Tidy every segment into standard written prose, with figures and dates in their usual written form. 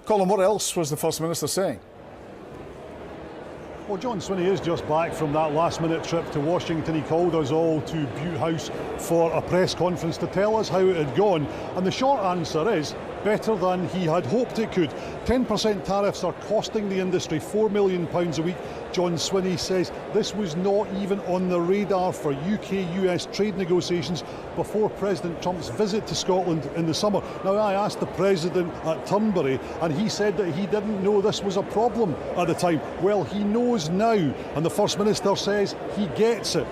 Colin, what else was the First Minister saying? Well, John Swinney is just back from that last-minute trip to Washington. He called us all to Butte House for a press conference to tell us how it had gone. And the short answer is better than he had hoped it could. 10% tariffs are costing the industry £4 million a week. John Swinney says this was not even on the radar for UK-US trade negotiations before President Trump's visit to Scotland in the summer. Now, I asked the President at Turnberry and he said that he didn't know this was a problem at the time. Well, he knows now, and the First Minister says he gets it.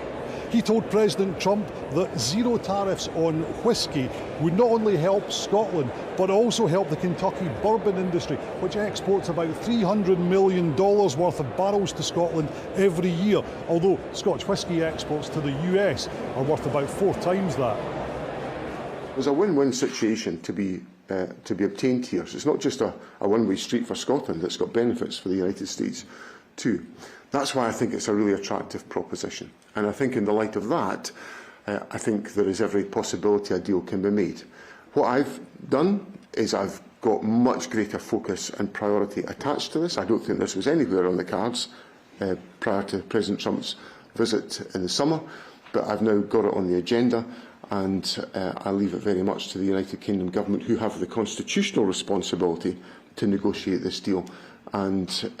He told President Trump that zero tariffs on whisky would not only help Scotland, but also help the Kentucky bourbon industry, which exports about $300 million worth of barrels to Scotland every year, although Scotch whisky exports to the US are worth about 4 times that. There's a win-win situation to be obtained here. So it's not just a one-way street for Scotland, it's got benefits for the United States too. That's why I think it's a really attractive proposition. And I think in the light of that, I think there is every possibility a deal can be made. What I've done is I've got much greater focus and priority attached to this. I don't think this was anywhere on the cards prior to President Trump's visit in the summer, but I've now got it on the agenda, and I leave it very much to the United Kingdom government, who have the constitutional responsibility to negotiate this deal. And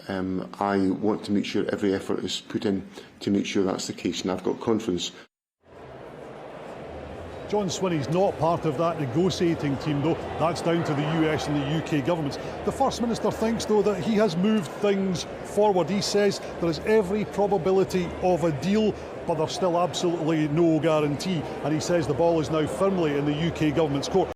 I want to make sure every effort is put in to make sure that's the case, and I've got confidence. John Swinney's not part of that negotiating team, though. That's down to the US and the UK governments. The First Minister thinks, though, that he has moved things forward. He says there is every probability of a deal, but there's still absolutely no guarantee. And he says the ball is now firmly in the UK government's court.